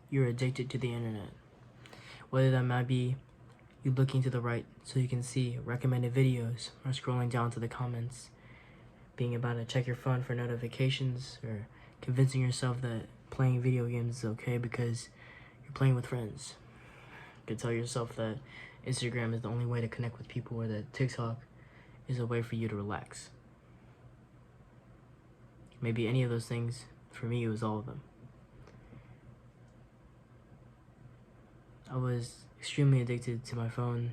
you're addicted to the internet. Whether that might be you looking to the right so you can see recommended videos, or scrolling down to the comments, being about to check your phone for notifications, or convincing yourself that playing video games is okay because you're playing with friends. You could tell yourself that Instagram is the only way to connect with people, or that TikTok is a way for you to relax. Maybe any of those things. For me, it was all of them. I was extremely addicted to my phone,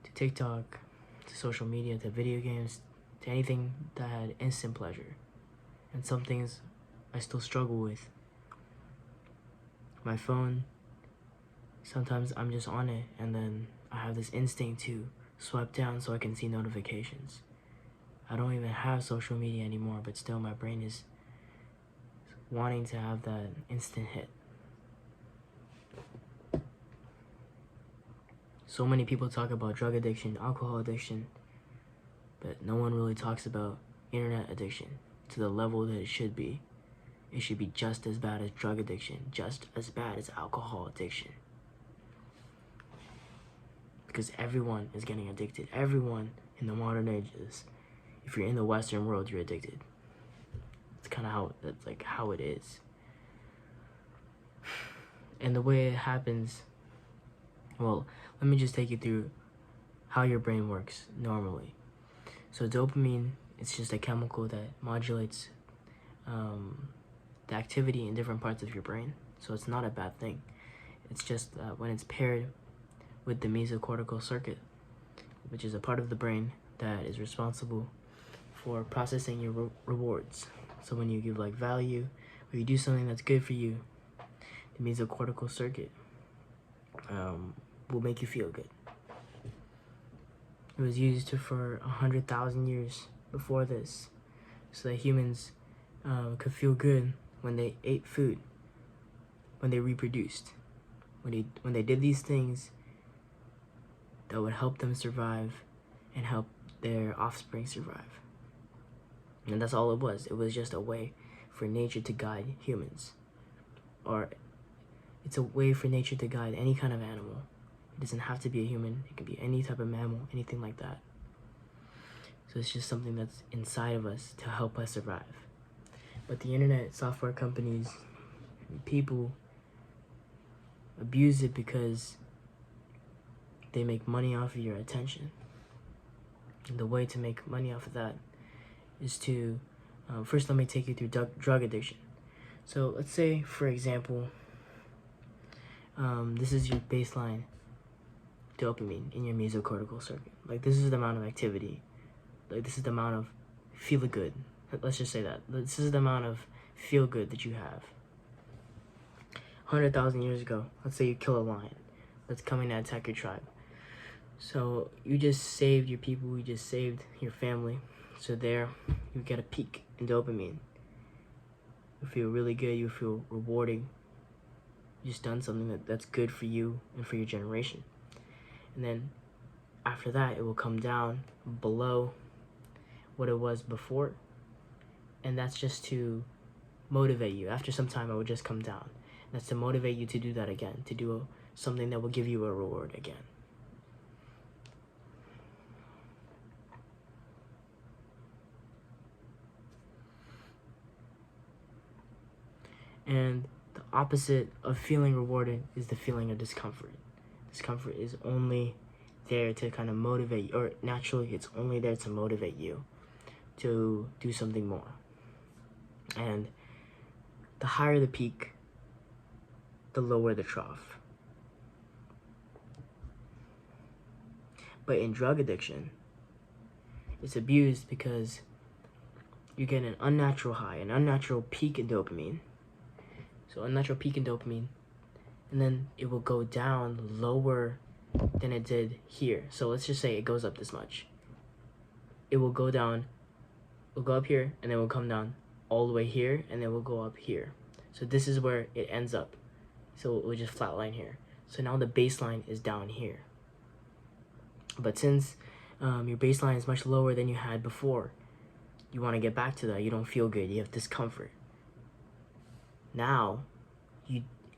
to TikTok, to social media, to video games, to anything that had instant pleasure. And some things I still struggle with. My phone, sometimes I'm just on it and then I have this instinct to swipe down so I can see notifications. I don't even have social media anymore, but still my brain is wanting to have that instant hit. So many people talk about drug addiction, alcohol addiction, but no one really talks about internet addiction to the level that it should be. It should be just as bad as drug addiction, just as bad as alcohol addiction. Because everyone is getting addicted. Everyone in the modern ages. If you're in the Western world, you're addicted. It's kind of how it is. And the way it happens, well, let me just take you through how your brain works normally. So dopamine, it's just a chemical that modulates the activity in different parts of your brain. So it's not a bad thing. It's just when it's paired with the mesocortical circuit, which is a part of the brain that is responsible for processing your rewards. So when you give value, or you do something that's good for you, the mesocortical circuit will make you feel good. It was used for 100,000 years before this, so that humans could feel good when they ate food, when they reproduced, when they did these things that would help them survive and help their offspring survive. And that's all it was. It was just a way for nature to guide humans. Or it's a way for nature to guide any kind of animal. It doesn't have to be a human. It could be any type of mammal, anything like that. So it's just something that's inside of us to help us survive. But the internet, software companies, people abuse it because they make money off of your attention. And the way to make money off of that is to, first let me take you through drug addiction. So let's say, for example, this is your baseline dopamine in your mesocortical circuit. This is the amount of activity. This is the amount of feel good. Let's just say that. This is the amount of feel good that you have. 100,000 years ago, let's say you kill a lion that's coming to attack your tribe. So you just saved your people, you just saved your family. So there, you get a peak in dopamine. You feel really good, you feel rewarding. You just done something that's good for you and for your generation. And then after that, it will come down below what it was before. And that's just to motivate you. After some time, it will just come down. That's to motivate you to do that again, to do something that will give you a reward again. And the opposite of feeling rewarded is the feeling of discomfort. Discomfort is only there to kind of motivate you, or naturally it's only there to motivate you to do something more. And the higher the peak, the lower the trough. But in drug addiction, it's abused because you get an unnatural high, an unnatural peak in dopamine. So unnatural peak in dopamine, and then it will go down lower than it did here. So let's just say it goes up this much. It will go down, it'll go up here, and then it will come down all the way here, and then we'll go up here. So this is where it ends up. So it will just flatline here. So now the baseline is down here. But since your baseline is much lower than you had before, you want to get back to that. You don't feel good. You have discomfort. Now,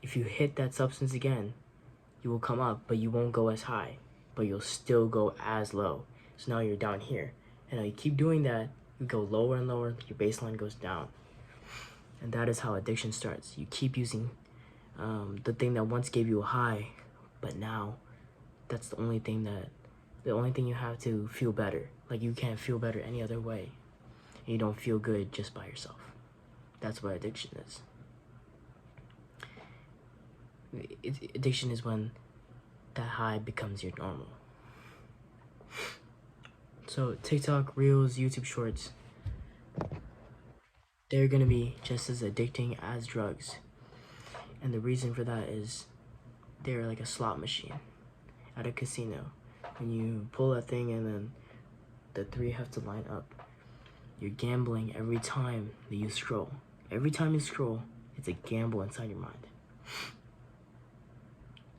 If you hit that substance again, you will come up, but you won't go as high, but you'll still go as low. So now you're down here. And now you keep doing that, you go lower and lower, your baseline goes down. And that is how addiction starts. You keep using the thing that once gave you a high, but now that's the only thing you have to feel better. Like, you can't feel better any other way. And you don't feel good just by yourself. That's what addiction is. Addiction is when that high becomes your normal. So TikTok, Reels, YouTube Shorts, they're gonna be just as addicting as drugs. And the reason for that is they're like a slot machine at a casino. When you pull that thing and then the three have to line up, you're gambling every time that you scroll. Every time you scroll, it's a gamble inside your mind.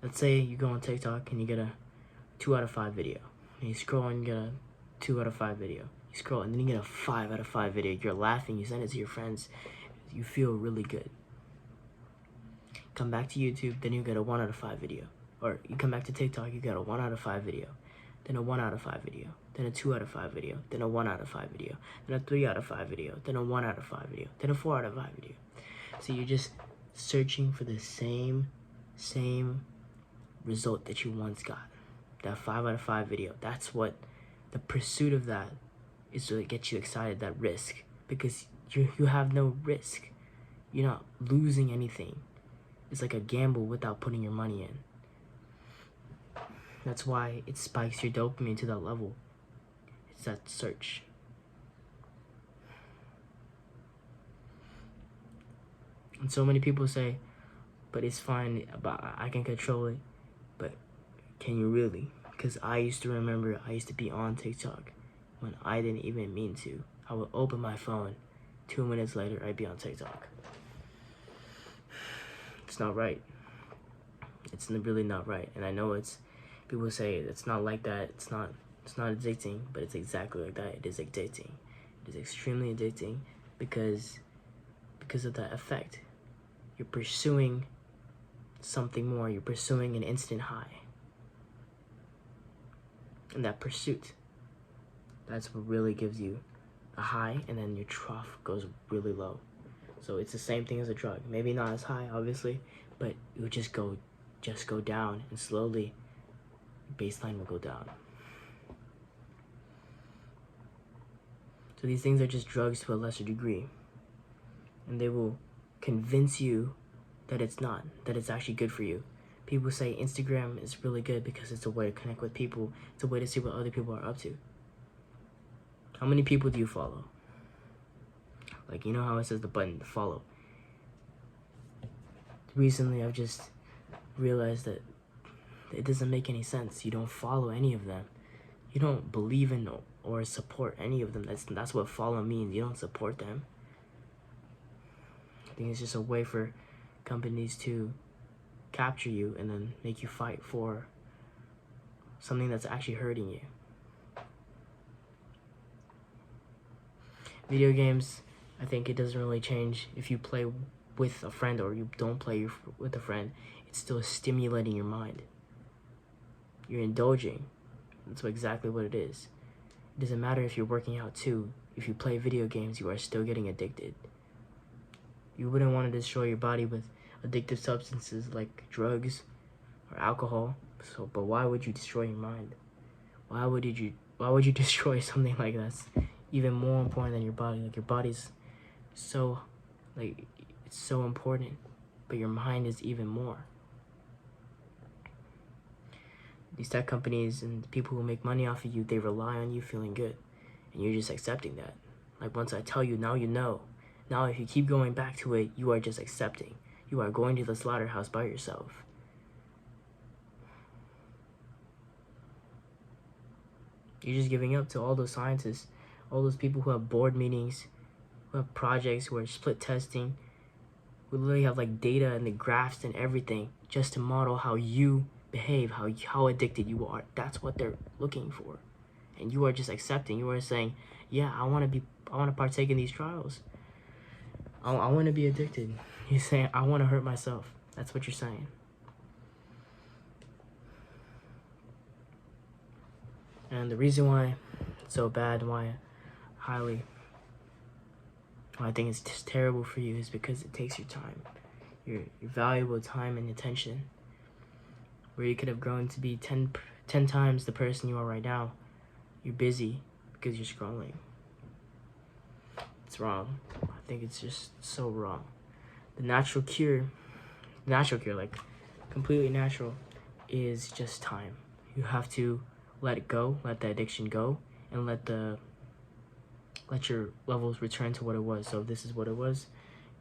Let's say you go on TikTok and you get a 2 out of 5 video. And you scroll and you get a 2 out of 5 video. You scroll and then you get a 5 out of 5 video. You're laughing, you send it to your friends. You feel really good. Come back to YouTube, then you get a 1 out of 5 video. Or you come back to TikTok, you get a 1 out of 5 video. Then a 1 out of 5 video. Then a 2 out of 5 video. Then a 1 out of 5 video. Then a 3 out of 5 video. Then a 1 out of 5 video. Then a 4 out of 5 video. So you're just searching for the same result that you once got. That 5 out of 5 video. That's what the pursuit of that is, to get you excited, that risk. Because you have no risk. You're not losing anything. It's like a gamble without putting your money in. That's why it spikes your dopamine to that level. It's that search. And so many people say, but it's fine, but I can control it. But can you really? Because I used to be on TikTok when I didn't even mean to. I would open my phone, 2 minutes later, I'd be on TikTok. It's not right. It's really not right. And I know people say it's not like that. It's not addicting, but it's exactly like that. It is addicting. It is extremely addicting because of that effect. You're pursuing something more. You're pursuing an instant high. And that pursuit, that's what really gives you a high, and then your trough goes really low. So it's the same thing as a drug. Maybe not as high, obviously, but it would just go down, and slowly baseline will go down. So these things are just drugs to a lesser degree, and they will convince you that it's not, that it's actually good for you. People say Instagram is really good because it's a way to connect with people. It's a way to see what other people are up to. How many people do you follow? Like, you know how it says the button to follow? Recently, I've just realized that it doesn't make any sense. You don't follow any of them. You don't believe in or support any of them. That's what follow means. You don't support them. I think it's just a way for companies to capture you and then make you fight for something that's actually hurting you. Video games, I think it doesn't really change if you play with a friend or you don't play with a friend. It's still stimulating your mind. You're indulging. That's exactly what it is. It doesn't matter if you're working out too. If you play video games, you are still getting addicted. You wouldn't want to destroy your body with addictive substances like drugs or alcohol. But why would you destroy your mind? Why would you destroy something like that's even more important than your body? Like, your body's so, like, it's so important, but your mind is even more. These tech companies and the people who make money off of you, they rely on you feeling good, and you're just accepting that. Like, once I tell you, now you know. Now if you keep going back to it, you are just accepting. You are going to the slaughterhouse by yourself. You're just giving up to all those scientists, all those people who have board meetings, who have projects, who are split testing, who literally have like data and the graphs and everything just to model how you behave, how addicted you are. That's what they're looking for. And you are just accepting. You are saying, yeah, I want to partake in these trials. I want to be addicted. You're saying, I want to hurt myself. That's what you're saying. And the reason why it's so bad, why I think it's just terrible for you, is because it takes your time, your valuable time and attention, where you could have grown to be 10 times the person you are right now. You're busy because you're scrolling. It's wrong. I think it's just so wrong. The natural cure, like completely natural, is just time. You have to let it go, let the addiction go, and let your levels return to what it was. So if this is what it was,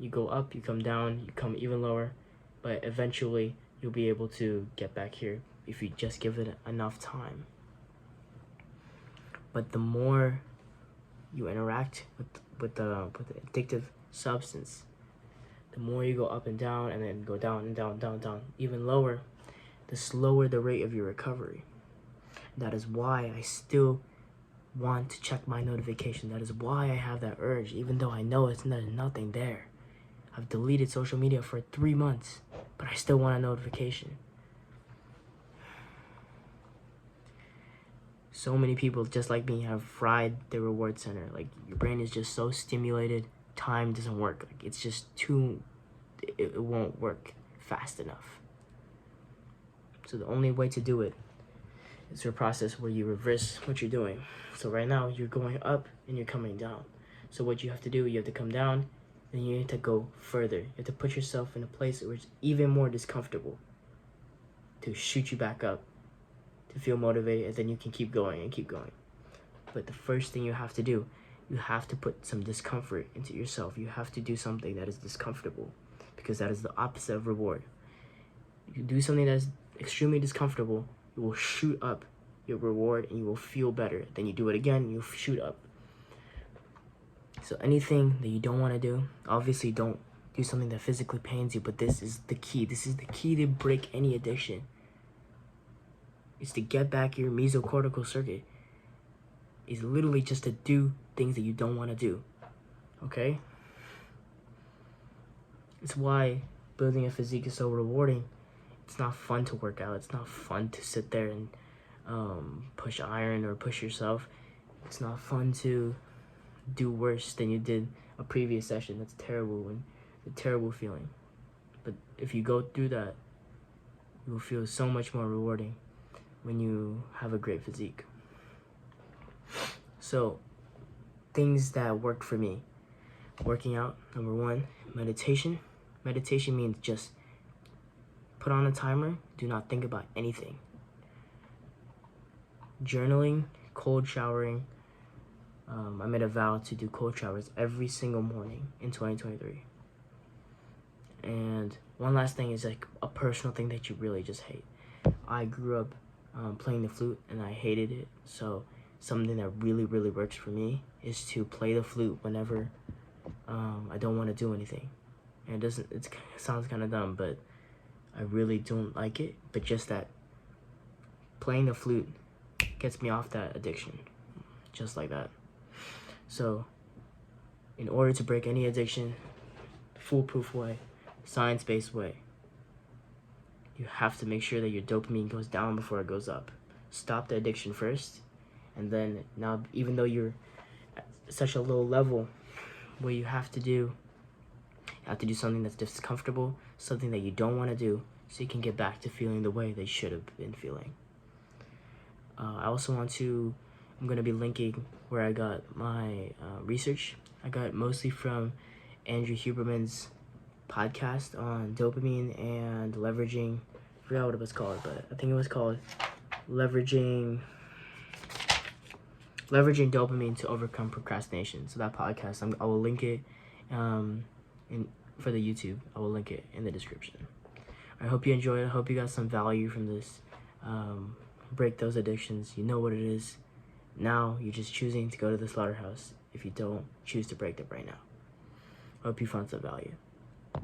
you go up, you come down, you come even lower, but eventually you'll be able to get back here if you just give it enough time. But the more you interact with the addictive substance, the more you go up and down, and then go down and down, even lower, the slower the rate of your recovery. That is why I still want to check my notification. That is why I have that urge, even though I know there's nothing there. I've deleted social media for 3 months, but I still want a notification. So many people just like me have fried the reward center. Like, your brain is just so stimulated, time doesn't work. Like, it's just it won't work fast enough. So the only way to do it is through a process where you reverse what you're doing. So right now you're going up and you're coming down. So what you have to do, you have to come down, and you need to go further. You have to put yourself in a place where it's even more discomfortable to shoot you back up, to feel motivated, and then you can keep going and keep going. But the first thing you have to do, you have to put some discomfort into yourself. You have to do something that is discomfortable, because that is the opposite of reward. You do something that is extremely discomfortable, you will shoot up your reward and you will feel better. Then you do it again, you'll shoot up. So anything that you don't want to do, obviously don't do something that physically pains you, but this is the key. This is the key to break any addiction. It's to get back your mesocortical circuit. It's literally just to do things that you don't want to do. Okay? It's why building a physique is so rewarding. It's not fun to work out. It's not fun to sit there and push iron or push yourself. It's not fun to do worse than you did a previous session. That's terrible, and a terrible feeling. But if you go through that, you will feel so much more rewarding when you have a great physique. So, things that worked for me. Working out, number 1. Meditation. Meditation means just put on a timer, do not think about anything. Journaling, cold showering. I made a vow to do cold showers every single morning in 2023. And one last thing is like a personal thing that you really just hate. I grew up playing the flute and I hated it. So something that really, really works for me is to play the flute whenever I don't want to do anything. And it sounds kind of dumb, but I really don't like it. But just that playing the flute gets me off that addiction, just like that. So in order to break any addiction, foolproof way, science-based way, you have to make sure that your dopamine goes down before it goes up. Stop the addiction first, and then now, even though you're at such a low level, what you have to do something that's discomfortable, something that you don't want to do, so you can get back to feeling the way they should have been feeling. I'm going to be linking where I got my research. I got it mostly from Andrew Huberman's podcast on dopamine and leveraging, I forgot what it was called, but I think it was called leveraging dopamine to overcome procrastination. So that podcast, I will link it for the YouTube. I will link it in the description. I hope you enjoyed it. I hope you got some value from this. Break those addictions. You know what it is. Now you're just choosing to go to the slaughterhouse if you don't choose to break them right now. I hope you found some value.